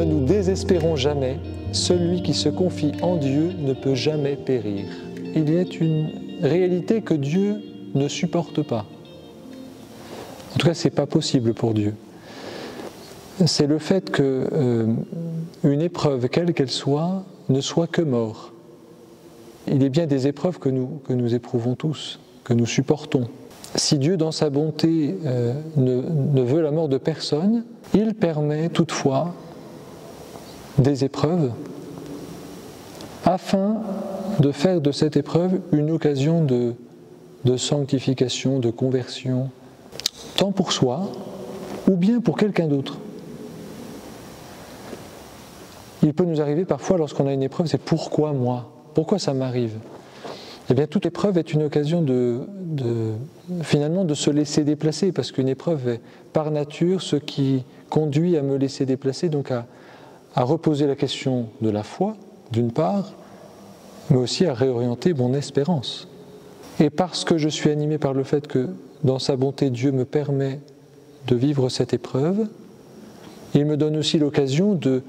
Ne nous désespérons jamais, celui qui se confie en Dieu ne peut jamais périr. Il y a une réalité que Dieu ne supporte pas. En tout cas, ce n'est pas possible pour Dieu. C'est le fait qu'une épreuve, quelle qu'elle soit, ne soit que mort. Il est bien des épreuves que nous éprouvons tous, que nous supportons. Si Dieu, dans sa bonté, ne veut la mort de personne, il permet toutefois des épreuves afin de faire de cette épreuve une occasion de sanctification, de conversion, tant pour soi ou bien pour quelqu'un d'autre. Il peut nous arriver parfois, lorsqu'on a une épreuve, c'est pourquoi moi ? Pourquoi ça m'arrive ? Eh bien, toute épreuve est une occasion finalement de se laisser déplacer, parce qu'une épreuve est par nature ce qui conduit à me laisser déplacer, donc à reposer la question de la foi, d'une part, mais aussi à réorienter mon espérance. Et parce que je suis animé par le fait que, dans sa bonté, Dieu me permet de vivre cette épreuve, il me donne aussi l'occasion de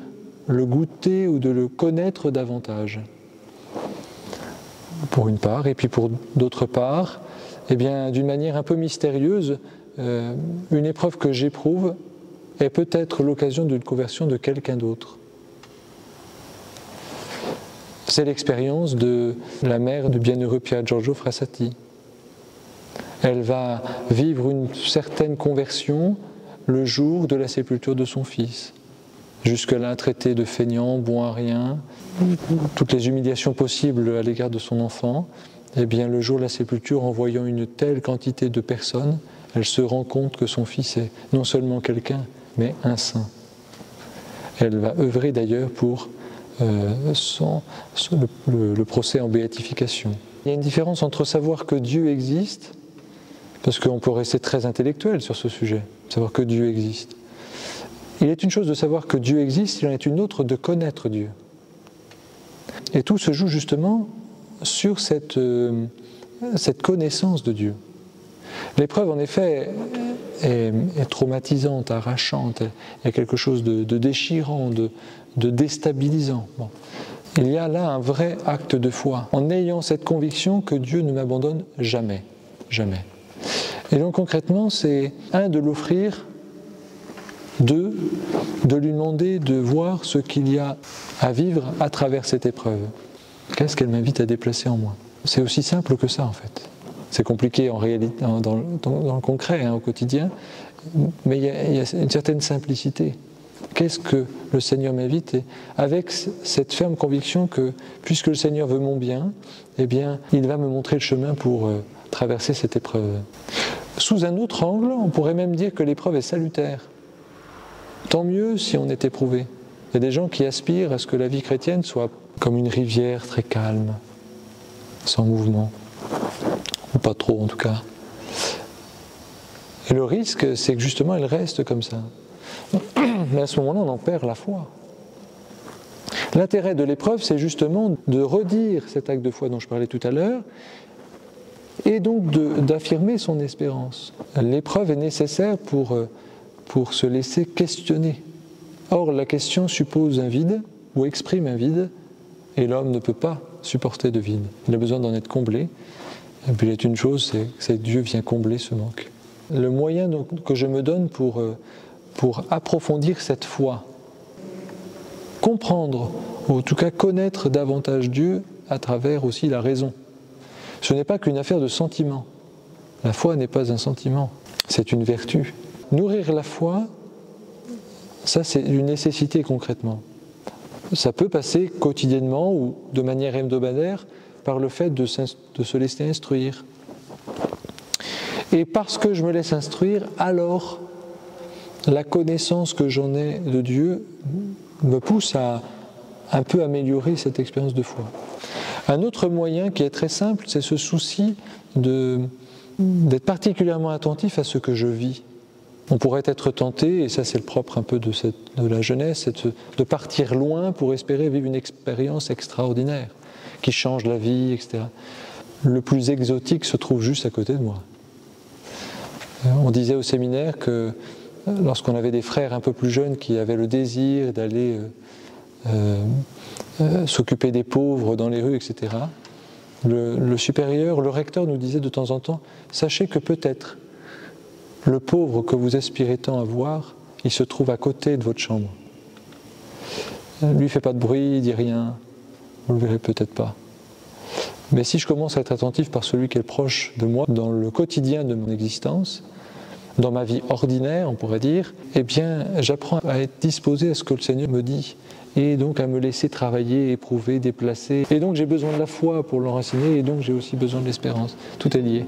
le goûter ou de le connaître davantage. Pour une part, et puis pour d'autre part, eh bien, d'une manière un peu mystérieuse, une épreuve que j'éprouve est peut-être l'occasion d'une conversion de quelqu'un d'autre. C'est l'expérience de la mère du bienheureux Pier Giorgio Frassati. Elle va vivre une certaine conversion le jour de la sépulture de son fils. Jusque-là, traité de feignant, bon à rien, toutes les humiliations possibles à l'égard de son enfant, eh bien, le jour de la sépulture, en voyant une telle quantité de personnes, elle se rend compte que son fils est non seulement quelqu'un, mais un saint. Elle va œuvrer d'ailleurs pour le procès en béatification. Il y a une différence entre savoir que Dieu existe, parce qu'on peut rester très intellectuel sur ce sujet, savoir que Dieu existe. Il est une chose de savoir que Dieu existe, il en est une autre de connaître Dieu. Et tout se joue justement sur cette connaissance de Dieu. L'épreuve, en effet, est traumatisante, arrachante, il y a quelque chose de déchirant, de déstabilisant. Bon. Il y a là un vrai acte de foi, en ayant cette conviction que Dieu ne m'abandonne jamais, jamais. Et donc concrètement, c'est de l'offrir, de lui demander de voir ce qu'il y a à vivre à travers cette épreuve. Qu'est-ce qu'elle m'invite à déplacer en moi ? C'est aussi simple que ça en fait. C'est compliqué en réalité, dans le concret, au quotidien, mais il y a une certaine simplicité. Qu'est-ce que le Seigneur m'invite ? Et avec cette ferme conviction que, puisque le Seigneur veut mon bien, eh bien, il va me montrer le chemin pour traverser cette épreuve. Sous un autre angle, on pourrait même dire que l'épreuve est salutaire. Tant mieux si on est éprouvé. Il y a des gens qui aspirent à ce que la vie chrétienne soit comme une rivière très calme, sans mouvement, ou pas trop en tout cas. Et le risque, c'est que justement elle reste comme ça. Mais à ce moment-là, on en perd la foi. L'intérêt de l'épreuve, c'est justement de redire cet acte de foi dont je parlais tout à l'heure, et donc d'affirmer son espérance. L'épreuve est nécessaire pour se laisser questionner. Or, la question suppose un vide, ou exprime un vide, et l'homme ne peut pas supporter de vide. Il a besoin d'en être comblé. Et puis il y a une chose, c'est que Dieu vient combler ce manque. Le moyen donc, que je me donne pour approfondir cette foi, comprendre, ou en tout cas connaître davantage Dieu à travers aussi la raison. Ce n'est pas qu'une affaire de sentiment. La foi n'est pas un sentiment, c'est une vertu. Nourrir la foi, ça c'est une nécessité concrètement. Ça peut passer quotidiennement ou de manière hebdomadaire par le fait de se laisser instruire. Et parce que je me laisse instruire, alors la connaissance que j'en ai de Dieu me pousse à un peu améliorer cette expérience de foi. Un autre moyen qui est très simple, c'est ce souci d'être particulièrement attentif à ce que je vis. On pourrait être tenté, et ça c'est le propre un peu de la jeunesse, c'est de partir loin pour espérer vivre une expérience extraordinaire, qui change la vie, etc. Le plus exotique se trouve juste à côté de moi. On disait au séminaire que lorsqu'on avait des frères un peu plus jeunes qui avaient le désir d'aller s'occuper des pauvres dans les rues, etc., le supérieur, le recteur nous disait de temps en temps, sachez que peut-être le pauvre que vous aspirez tant à voir, il se trouve à côté de votre chambre. Lui, il ne fait pas de bruit, il ne dit rien, vous ne le verrez peut-être pas. Mais si je commence à être attentif par celui qui est proche de moi, dans le quotidien de mon existence, dans ma vie ordinaire, on pourrait dire, eh bien, j'apprends à être disposé à ce que le Seigneur me dit, et donc à me laisser travailler, éprouver, déplacer. Et donc j'ai besoin de la foi pour l'enraciner, et donc j'ai aussi besoin de l'espérance. Tout est lié.